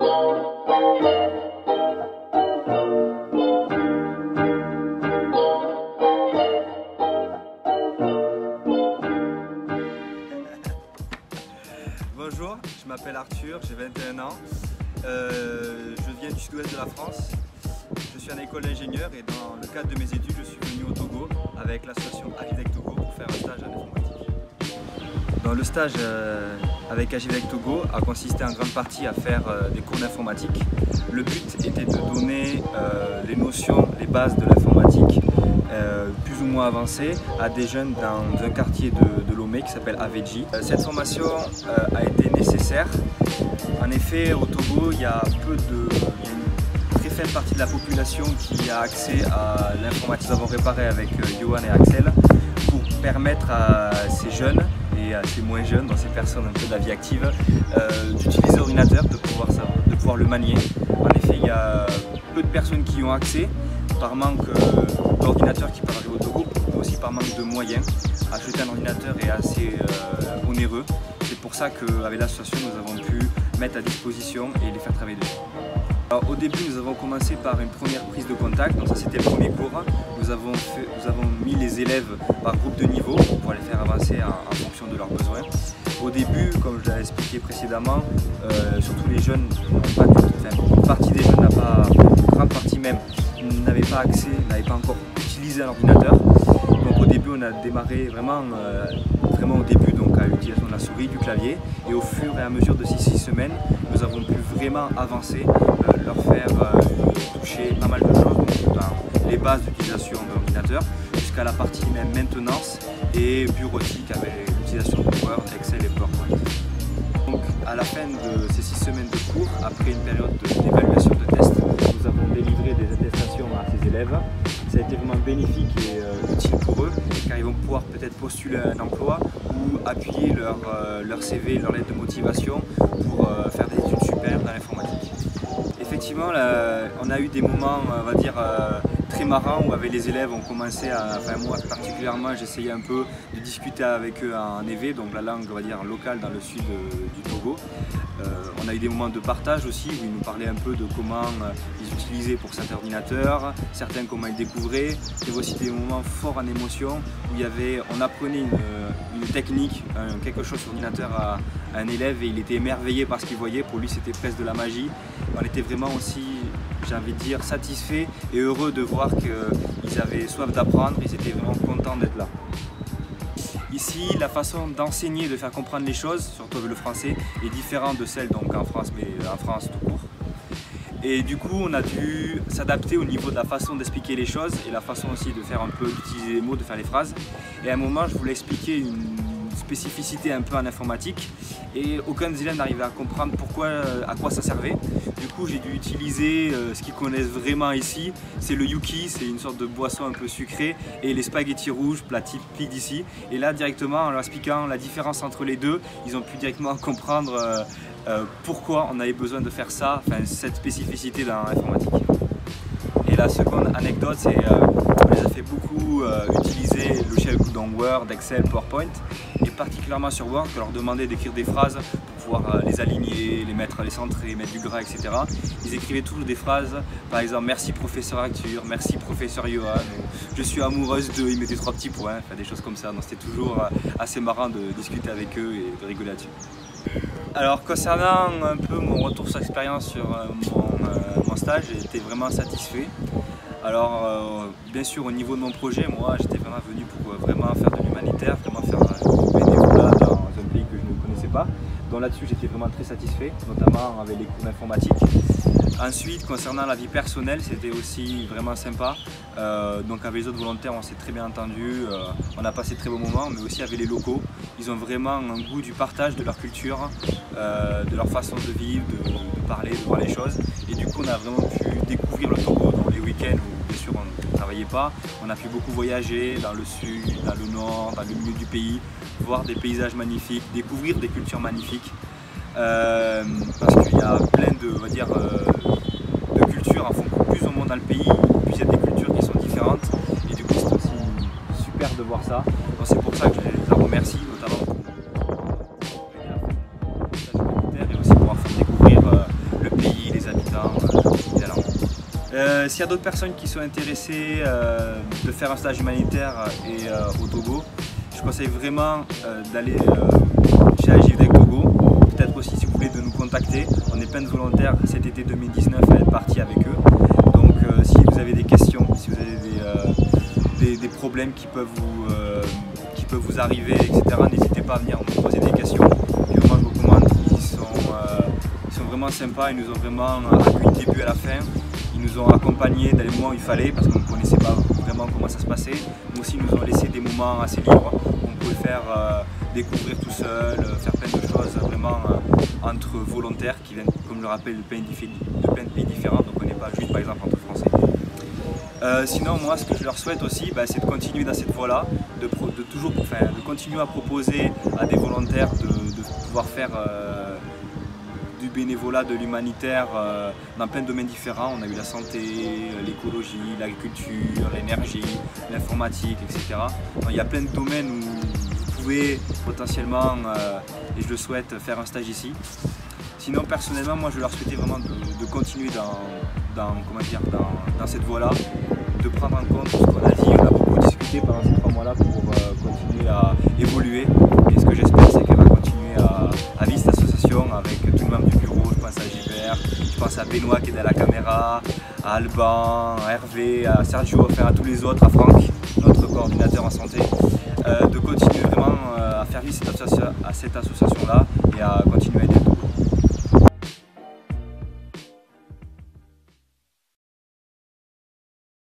Bonjour, je m'appelle Arthur, j'ai 21 ans. Je viens du sud-ouest de la France. Je suis en école d'ingénieur et dans le cadre de mes études, je suis venu au Togo avec l'association Agidec Togo pour faire un stage en informatique. Dans le stage avec Agidec Togo a consisté en grande partie à faire des cours d'informatique. Le but était de donner les notions, les bases de l'informatique plus ou moins avancées à des jeunes dans un quartier de Lomé qui s'appelle Aveji. Cette formation a été nécessaire. En effet, au Togo, il y a une très faible partie de la population qui a accès à l'informatique. Nous avons réparé avec Johan et Axel pour permettre à ces jeunes et à ces moins jeunes, dans ces personnes un peu de la vie active, d'utiliser l'ordinateur, de pouvoir le manier. En effet, il y a peu de personnes qui y ont accès, par manque d'ordinateur qui peut arriver au Togo, mais aussi par manque de moyens. Acheter un ordinateur est assez onéreux. C'est pour ça qu'avec l'association, nous avons pu mettre à disposition et les faire travailler dessus. Alors, au début, nous avons commencé par une première prise de contact, donc ça c'était le premier cours. Nous avons mis les élèves par groupe de niveau pour les faire avancer en fonction de leurs besoins. Au début, comme je l'avais expliqué précédemment, surtout les jeunes, une partie des jeunes n'a pas, une grande partie même, n'avait pas accès, n'avait pas encore utilisé un ordinateur. Donc au début, on a démarré vraiment au début, donc à l'utilisation de la souris, du clavier, et au fur et à mesure de ces 6 semaines, nous avons pu vraiment avancer, leur faire toucher pas mal de choses, donc dans les bases d'utilisation de l'ordinateur, jusqu'à la partie même maintenance et bureautique avec l'utilisation de Word, Excel et PowerPoint. Donc à la fin de ces 6 semaines de cours, après une période d'évaluation de tests, nous avons délivré des attestations à ces élèves. Ça a été vraiment bénéfique et utile pour eux, car ils vont pouvoir peut-être postuler un emploi ou appuyer leur CV, leur lettre de motivation pour faire des études supérieures dans l'informatique. Effectivement, on a eu des moments, on va dire, très marrants où avec les élèves on commençait moi particulièrement, j'essayais un peu de discuter avec eux en évé, donc la langue, on va dire, locale dans le sud du Togo. On a eu des moments de partage aussi où ils nous parlaient un peu de comment ils utilisaient pour cet ordinateur, certains comment ils découvraient. Il y avait aussi des moments forts en émotion où on apprenait une technique, quelque chose sur l'ordinateur à un élève et il était émerveillé par ce qu'il voyait. Pour lui c'était presque de la magie. On était vraiment aussi, j'ai envie de dire, satisfaits et heureux de voir qu'ils avaient soif d'apprendre, ils étaient vraiment contents d'être là. Ici, la façon d'enseigner, de faire comprendre les choses, surtout avec le français, est différente de celle donc en France, mais en France tout court. Et du coup, on a dû s'adapter au niveau de la façon d'expliquer les choses et la façon aussi de faire un peu, d'utiliser les mots, de faire les phrases. Et à un moment, je voulais expliquer une spécificité un peu en informatique et aucun des élèves n'arrivait à comprendre à quoi ça servait. Du coup, j'ai dû utiliser ce qu'ils connaissent vraiment ici, c'est le Yuki, c'est une sorte de boisson un peu sucrée, et les spaghettis rouges, plat typique d'ici. Et là, directement, en leur expliquant la différence entre les deux, ils ont pu directement comprendre pourquoi on avait besoin de faire ça, enfin cette spécificité dans l'informatique. Et la seconde anecdote, c'est qu'on les a fait beaucoup utiliser le logiciel dans Word, Excel, PowerPoint, et particulièrement sur Word, on leur demandait d'écrire des phrases pour pouvoir les aligner, les centrer, mettre du gras, etc. Ils écrivaient toujours des phrases, par exemple merci professeur Arthur, merci professeur Johan, je suis amoureuse d'eux, ils mettaient 3 petits points, enfin, des choses comme ça. Donc c'était toujours assez marrant de discuter avec eux et de rigoler là-dessus. Alors concernant un peu mon retour sur expérience sur mon stage, j'étais vraiment satisfait. Alors bien sûr au niveau de mon projet, moi j'étais vraiment venu pour vraiment faire de l'humanitaire, vraiment faire du bénévolat dans un pays que je ne connaissais pas. Donc là-dessus j'étais vraiment très satisfait, notamment avec les cours d'informatique. Ensuite, concernant la vie personnelle, c'était aussi vraiment sympa. Donc avec les autres volontaires, on s'est très bien entendu, on a passé de très bons moments, mais aussi avec les locaux. Ils ont vraiment un goût du partage de leur culture, de leur façon de vivre, de parler, de voir les choses. Et du coup, on a vraiment pu découvrir le Togo dans les week-ends où bien sûr on ne travaillait pas. On a pu beaucoup voyager dans le sud, dans le nord, dans le milieu du pays, voir des paysages magnifiques, découvrir des cultures magnifiques. Parce qu'il y a plein de, on va dire, de cultures en fond plus au monde dans le pays, puis il y a des cultures qui sont différentes et du coup c'est aussi super de voir ça. Donc c'est pour ça que je les en remercie, notamment pour et aussi pouvoir faire découvrir le pays S'il y a d'autres personnes qui sont intéressées de faire un stage humanitaire au Togo, je conseille vraiment d'aller chez AGVDEC Togo. Peut-être aussi, si vous voulez, de nous contacter. On est plein de volontaires cet été 2019 à être partis avec eux. Donc si vous avez des questions, si vous avez des problèmes qui peuvent vous arriver, etc., n'hésitez pas à venir nous poser des questions. Et moi je vous recommande, ils sont vraiment sympas, ils nous ont vraiment accueillis du début à la fin. Ils nous ont accompagnés dans les moments où il fallait, parce qu'on ne connaissait pas vraiment comment ça se passait. Mais aussi, ils nous ont laissé des moments assez libres. On pouvait faire découvrir tout seul, faire plein de choses vraiment entre volontaires qui viennent, comme je le rappelle, de plein de pays différents. Donc on n'est pas juste par exemple entre Français. Sinon, moi, ce que je leur souhaite aussi, c'est de continuer dans cette voie-là, de continuer à proposer à des volontaires de pouvoir faire du bénévolat, de l'humanitaire dans plein de domaines différents. On a eu la santé, l'écologie, l'agriculture, l'énergie, l'informatique, etc. Donc, il y a plein de domaines où vous pouvez potentiellement, et je le souhaite, faire un stage ici. Sinon, personnellement, moi je leur souhaitais vraiment de continuer dans cette voie-là, de prendre en compte ce qu'on a dit. On a beaucoup discuté pendant ces 3 mois-là pour continuer à évoluer. Et ce que j'espère, c'est qu'elle va continuer à vivre cette association avec tous les membres du bureau. Je pense à Gilbert, je pense à Benoît qui est derrière la caméra, à Alban, à Hervé, à Sergio, à tous les autres, à Franck, notre coordinateur en santé, de continuer vraiment à faire vivre cette association-là et à continuer à